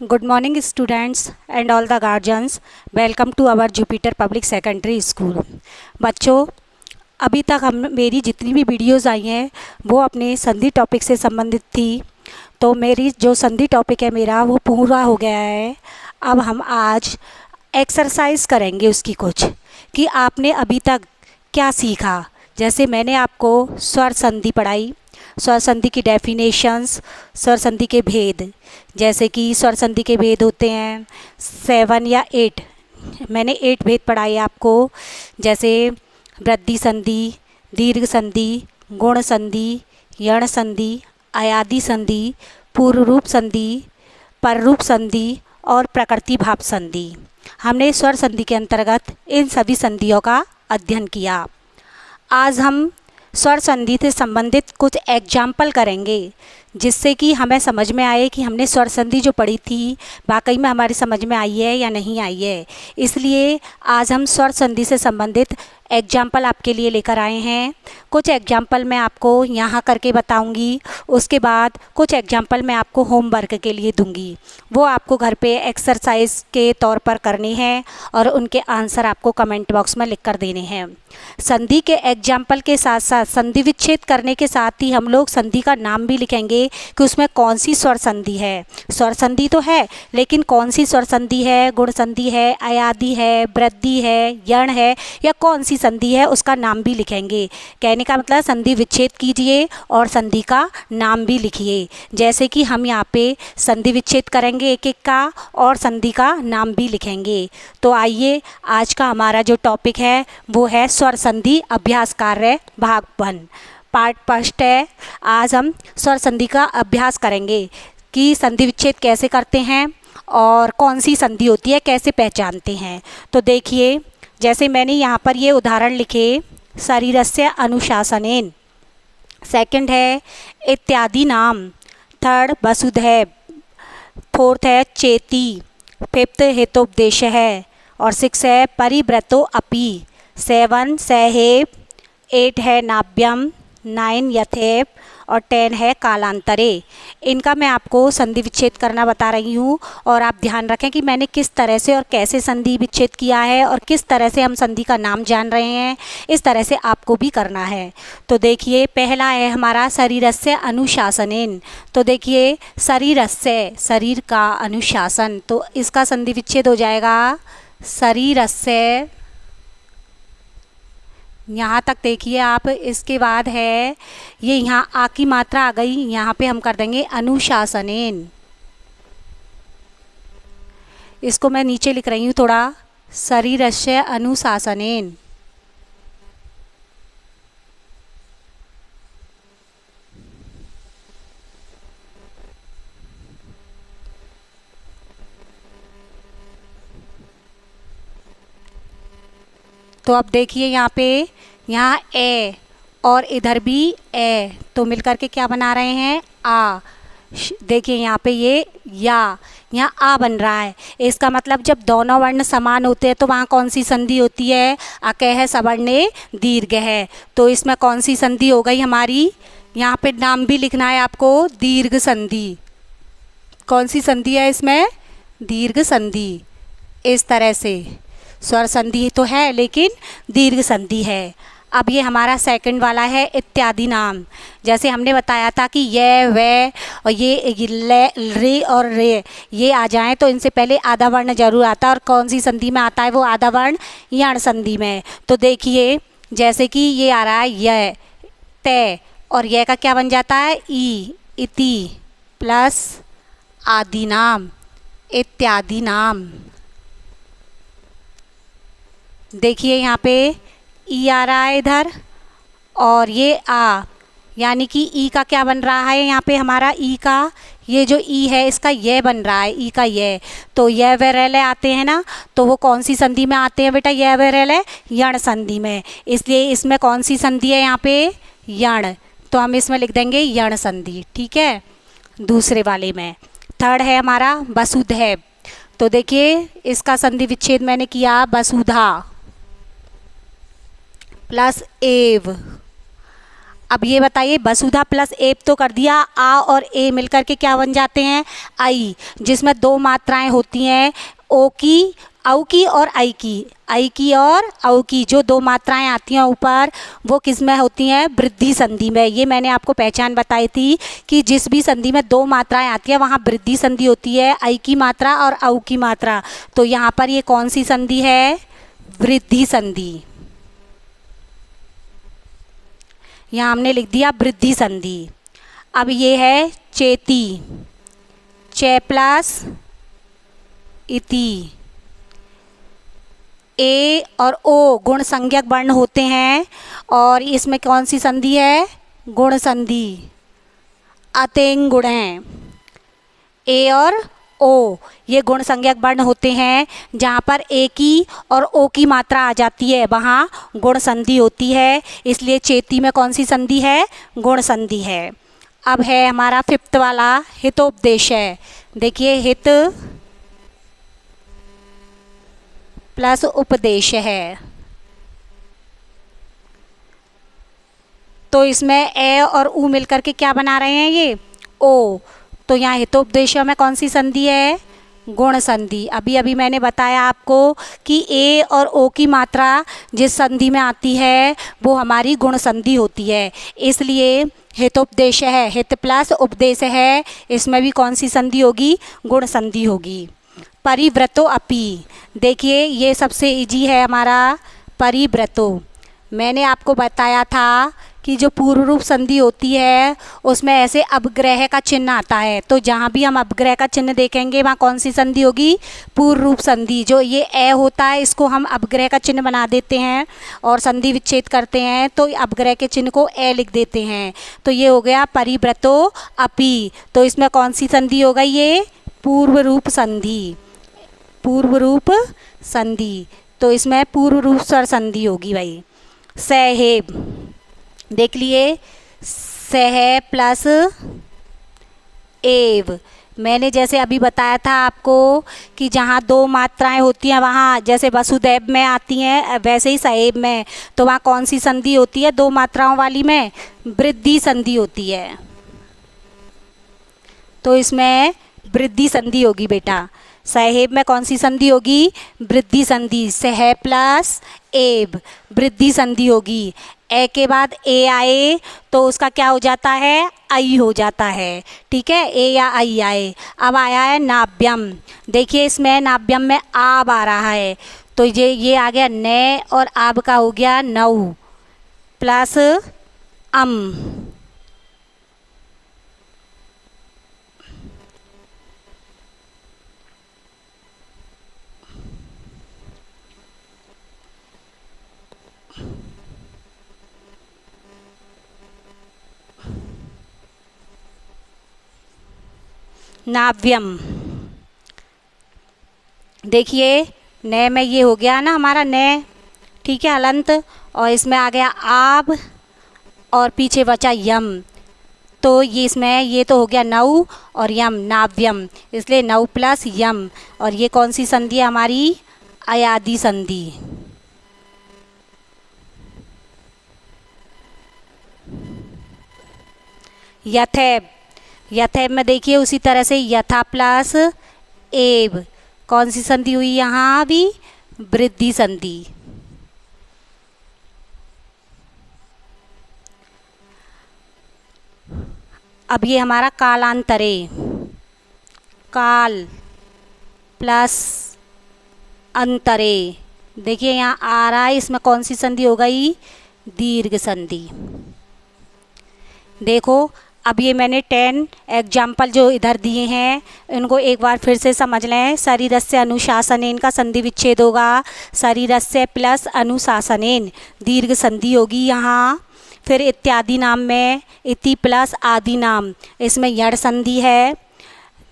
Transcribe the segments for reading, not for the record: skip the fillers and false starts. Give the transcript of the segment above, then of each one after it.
Good morning, students and all the guardians. Welcome to our Jupiter Public Secondary School. बच्चों, अभी तक हम मेरी जितनी भी वीडियोस आई हैं वो अपने संधि टॉपिक से संबंधित थी। तो मेरी जो संधि टॉपिक है मेरा वो पूरा हो गया है। अब हम आज एक्सरसाइज करेंगे उसकी कुछ कि आपने अभी तक क्या सीखा। जैसे मैंने आपको स्वर संधि पढ़ाई, स्वर संधि की डेफिनेशंस, स्वर संधि के भेद, जैसे कि स्वर संधि के भेद होते हैं 7 या 8। मैंने 8 भेद पढ़ाए आपको, जैसे वृद्धि संधि, दीर्घ संधि, गुण संधि, यण संधि, अयादि संधि, पूर्व रूप संधि, पर रूप संधि और प्रकृति भाव संधि। हमने स्वर संधि के अंतर्गत इन सभी संधियों का अध्ययन किया। आज हम स्वर संधि से संबंधित कुछ एग्जाम्पल करेंगे जिससे कि हमें समझ में आए कि हमने स्वर संधि जो पढ़ी थी वाकई में हमारी समझ में आई है या नहीं आई है। इसलिए आज हम स्वर संधि से संबंधित एग्जाम्पल आपके लिए लेकर आए हैं। कुछ एग्जाम्पल मैं आपको यहाँ करके बताऊंगी, उसके बाद कुछ एग्जाम्पल मैं आपको होमवर्क के लिए दूंगी। वो आपको घर पे एक्सरसाइज के तौर पर करने हैं और उनके आंसर आपको कमेंट बॉक्स में लिख कर देने हैं। संधि के एग्जाम्पल के साथ साथ संधि विच्छेद करने के साथ ही हम लोग संधि का नाम भी लिखेंगे कि उसमें कौन सी स्वर संधि है। स्वर संधि तो है लेकिन कौन सी स्वर संधि है, गुण संधि है, अयादि है, वृद्धि है, यण है या कौन सी संधि है, उसका नाम भी लिखेंगे। कहने का मतलब संधि विच्छेद कीजिए और संधि का नाम भी लिखिए। जैसे कि हम यहाँ पे संधि विच्छेद करेंगे एक एक का और संधि का नाम भी लिखेंगे। तो आइए, आज का हमारा जो टॉपिक है वो है स्वर संधि अभ्यास कार्य भाग 1, पार्ट फर्स्ट है। आज हम स्वर संधि का अभ्यास करेंगे कि संधि विच्छेद कैसे करते हैं और कौन सी संधि होती है, कैसे पहचानते हैं। तो देखिए, जैसे मैंने यहाँ पर ये उदाहरण लिखे, शरीरस्य अनुशासनेन, सेकंड है इत्यादि नाम, थर्ड वसुधैव, फोर्थ है चेती, फिफ्थ हितोपदेश है और 6 है परिव्रतो अपि, 7 सहेव, 8 है नाभ्यम, 9 यथेव और 10 है कालांतरे। इनका मैं आपको संधि विच्छेद करना बता रही हूँ और आप ध्यान रखें कि मैंने किस तरह से और कैसे संधि विच्छेद किया है और किस तरह से हम संधि का नाम जान रहे हैं, इस तरह से आपको भी करना है। तो देखिए, पहला है हमारा शरीरस्य अनुशासनेन। तो देखिए, शरीरस्य, शरीर का अनुशासन, तो इसका संधि विच्छेद हो जाएगा शरीरस्य। यहाँ तक देखिए आप। इसके बाद है ये, यहाँ आ की मात्रा आ गई, यहाँ पे हम कर देंगे अनुशासनेन। इसको मैं नीचे लिख रही हूँ थोड़ा, शरीरस्य अनुशासनेन। तो अब देखिए यहाँ पे, यहाँ ए और इधर भी ए, तो मिलकर के क्या बना रहे हैं, आ। देखिए यहाँ पे ये या, यहाँ आ बन रहा है। इसका मतलब जब दोनों वर्ण समान होते हैं तो वहाँ कौन सी संधि होती है, अकह है सवर्णे दीर्घ है। तो इसमें कौन सी संधि हो गई हमारी, यहाँ पे नाम भी लिखना है आपको, दीर्घ संधि। कौन सी संधि है इसमें, दीर्घ संधि। इस तरह से स्वर संधि तो है लेकिन दीर्घ संधि है। अब ये हमारा सेकंड वाला है इत्यादि नाम। जैसे हमने बताया था कि ये, वे और ये ले, रे और रे ये आ जाएं तो इनसे पहले आधा वर्ण जरूर आता है, और कौन सी संधि में आता है वो आधा वर्ण, यण संधि में। तो देखिए, जैसे कि ये आ रहा है य, ते, और यह का क्या बन जाता है, ई, इति प्लस आदि नाम, इत्यादि नाम। देखिए यहाँ पे ई आ रहा है इधर और ये आ, यानी कि ई का क्या बन रहा है यहाँ पे हमारा, ई का ये जो ई है इसका ये बन रहा है, ई का ये। तो ये वे रेले आते हैं ना, तो वो कौन सी संधि में आते हैं बेटा, ये वे रेले यण संधि में। इसलिए इसमें कौन सी संधि है यहाँ पे, यण। तो हम इसमें लिख देंगे यण संधि, ठीक है। दूसरे वाले में थर्ड है हमारा वसुधैव। तो देखिए, इसका संधि विच्छेद मैंने किया, वसुधा प्लस एव, अब ये बताइए, वसुधा प्लस एब तो कर दिया, आ और ए मिलकर के क्या बन जाते हैं, आई, जिसमें दो मात्राएं होती हैं, ओ की, औ की और आई की और औ की, जो दो मात्राएं आती हैं ऊपर, वो किस में होती हैं, वृद्धि संधि में। ये मैंने आपको पहचान बताई थी कि जिस भी संधि में दो मात्राएं आती हैं वहाँ वृद्धि संधि होती है, आई की मात्रा और औ की मात्रा। तो यहाँ पर ये कौन सी संधि है, वृद्धि संधि। यहाँ हमने लिख दिया वृद्धि संधि। अब ये है चेती, चे प्लस इति, ए और ओ गुण संज्ञक वर्ण होते हैं और इसमें कौन सी संधि है, गुण संधि, अतेंग गुण हैं। ए और ओ ये गुण संज्ञक वर्ण होते हैं, जहाँ पर ए की और ओ की मात्रा आ जाती है वहाँ गुण संधि होती है, इसलिए चेती में कौन सी संधि है, गुण संधि है। अब है हमारा 5th वाला हितोपदेश है। देखिए, हित प्लस उपदेश है, तो इसमें ए और उ मिलकर के क्या बना रहे हैं, ये ओ। तो यहाँ हितोपदेशों में कौन सी संधि है, गुण संधि। अभी मैंने बताया आपको कि ए और ओ की मात्रा जिस संधि में आती है वो हमारी गुण संधि होती है, इसलिए हितोपदेश है, हित प्लस उपदेश है, इसमें भी कौन सी संधि होगी, गुण संधि होगी। परिव्रतो अपि, देखिए ये सबसे इजी है हमारा परिव्रतो। मैंने आपको बताया था कि जो पूर्व रूप संधि होती है उसमें ऐसे अपग्रह का चिन्ह आता है, तो जहाँ भी हम अपग्रह का चिन्ह देखेंगे वहाँ कौन सी संधि होगी, पूर्व रूप संधि। जो ये ए होता है इसको हम अपग्रह का चिन्ह बना देते हैं और संधि विच्छेद करते हैं तो अपग्रह के चिन्ह को ए लिख देते हैं। तो ये हो गया परिव्रतो अपि। तो इसमें कौन सी संधि हो गई, ये पूर्व रूप संधि, पूर्व रूप संधि। तो इसमें पूर्व रूप स्वर संधि होगी भाई। सहेब, देख लिए, सह प्लस एव। मैंने जैसे अभी बताया था आपको कि जहाँ दो मात्राएं होती हैं वहाँ, जैसे वसुदेव में आती हैं वैसे ही सहेब में, तो वहाँ कौन सी संधि होती है, दो मात्राओं वाली में वृद्धि संधि होती है। तो इसमें वृद्धि संधि होगी बेटा। सहेब में कौन सी संधि होगी, वृद्धि संधि, सह प्लस एब वृद्धि संधि होगी। ए के बाद ए आए तो उसका क्या हो जाता है, आई हो जाता है, ठीक है, ए या आई आए। अब आया है नाभ्यम, देखिए इसमें नाभ्यम में आब आ रहा है, तो ये आ गया ने और आब का हो गया नौ प्लस अम। नाव्यम, देखिए न में ये हो गया ना हमारा न, ठीक है, हलंत, और इसमें आ गया आब और पीछे बचा यम, तो ये इसमें ये तो हो गया नौ और यम, नाव्यम, इसलिए नौ प्लस यम। और ये कौन सी संधि है हमारी, अयादि संधि। यथेब, यथेब में देखिए उसी तरह से यथा प्लस एब, कौन सी संधि हुई यहाँ भी, वृद्धि संधि। अब ये हमारा कालांतरे, काल प्लस अंतरे, देखिए यहाँ आ रहा है, इसमें कौन सी संधि हो गई, दीर्घ संधि। देखो अब ये मैंने 10 एग्जाम्पल जो इधर दिए हैं इनको एक बार फिर से समझ लें। शरीरस्य अनुशासनेन का संधि विच्छेद होगा, शरीरस्य प्लस अनुशासनेन दीर्घ संधि होगी यहाँ। फिर इत्यादि नाम में इति प्लस आदि नाम, इसमें यड़ संधि है।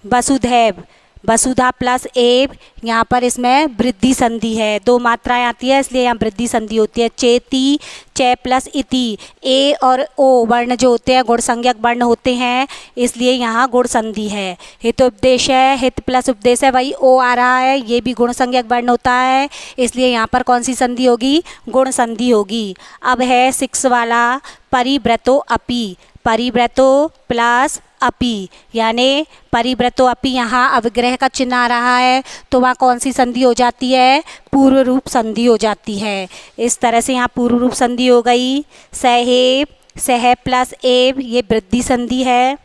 वसुधैव वसुधा प्लस एव, यहाँ पर इसमें वृद्धि संधि है, 2 मात्राएं आती है इसलिए यहाँ वृद्धि संधि होती है। चेती, चे प्लस इति, ए और ओ वर्ण जो होते हैं गुण संज्ञक वर्ण होते हैं इसलिए यहाँ गुण संधि है। हित उपदेश है, हित प्लस उपदेश है, वही ओ आ रहा है, ये भी गुण संज्ञक वर्ण होता है इसलिए यहाँ पर कौन सी संधि होगी, गुण संधि होगी। अब है 6 वाला, परिव्रतो अपि, परिव्रतो प्लस अपि यानी परिव्रतो अपि, यहाँ अविग्रह का चिन्ह आ रहा है तो वहाँ कौन सी संधि हो जाती है, पूर्व रूप संधि हो जाती है। इस तरह से यहाँ पूर्व रूप संधि हो गई। सहेब, सह प्लस एव ये वृद्धि संधि है।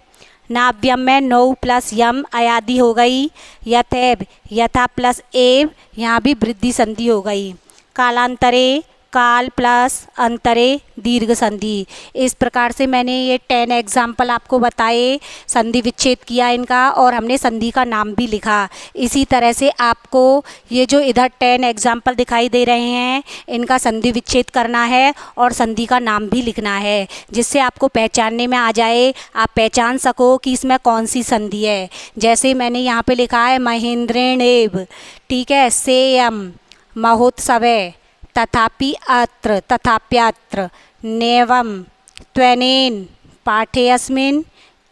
नाव्यम में नौ प्लस यम अयादि हो गई। यथेब, यथा प्लस एव यहाँ भी वृद्धि संधि हो गई। कालांतरे, काल प्लस अंतरे दीर्घ संधि। इस प्रकार से मैंने ये 10 एग्जाम्पल आपको बताए, संधि विच्छेद किया इनका और हमने संधि का नाम भी लिखा। इसी तरह से आपको ये जो इधर 10 एग्जाम्पल दिखाई दे रहे हैं इनका संधि विच्छेद करना है और संधि का नाम भी लिखना है, जिससे आपको पहचानने में आ जाए, आप पहचान सको कि इसमें कौन सी संधि है। जैसे मैंने यहाँ पे लिखा है महेंद्रेणेव, ठीक है, सेयम, महोत्सवे, तथापि अत्र, तथाप्यत्र, नेवम, त्वनेन, पाठेऽस्मिन्,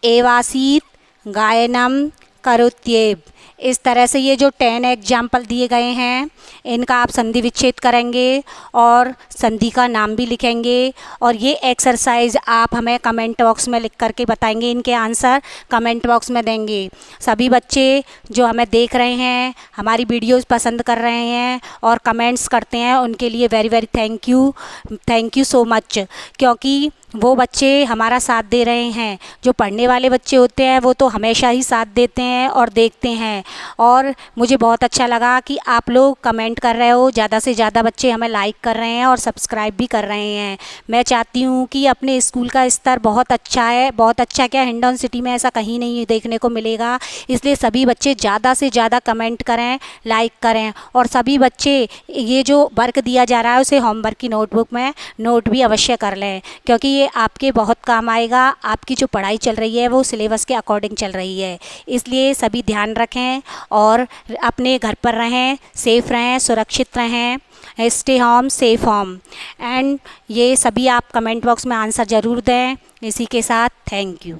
एवासीत्, गायनम करोत्येव। इस तरह से ये जो 10 एग्जाम्पल दिए गए हैं इनका आप संधि विच्छेद करेंगे और संधि का नाम भी लिखेंगे और ये एक्सरसाइज आप हमें कमेंट बॉक्स में लिख करके बताएंगे, इनके आंसर कमेंट बॉक्स में देंगे। सभी बच्चे जो हमें देख रहे हैं, हमारी वीडियोस पसंद कर रहे हैं और कमेंट्स करते हैं, उनके लिए very very thank you so much, क्योंकि वो बच्चे हमारा साथ दे रहे हैं। जो पढ़ने वाले बच्चे होते हैं वो तो हमेशा ही साथ देते हैं और देखते हैं, और मुझे बहुत अच्छा लगा कि आप लोग कमेंट कर रहे हो, ज़्यादा से ज़्यादा बच्चे हमें लाइक कर रहे हैं और सब्सक्राइब भी कर रहे हैं। मैं चाहती हूँ कि अपने स्कूल का स्तर बहुत अच्छा है, बहुत अच्छा क्या, हिंडौन सिटी में ऐसा कहीं नहीं देखने को मिलेगा, इसलिए सभी बच्चे ज़्यादा से ज़्यादा कमेंट करें, लाइक करें और सभी बच्चे ये जो वर्क दिया जा रहा है उसे होमवर्क की नोटबुक में नोट भी अवश्य कर लें, क्योंकि ये आपके बहुत काम आएगा। आपकी जो पढ़ाई चल रही है वो सिलेबस के अकॉर्डिंग चल रही है, इसलिए सभी ध्यान रखें और अपने घर पर रहें, सेफ़ रहें, सुरक्षित रहें, stay home safe home. And ये सभी आप कमेंट बॉक्स में आंसर ज़रूर दें। इसी के साथ थैंक यू।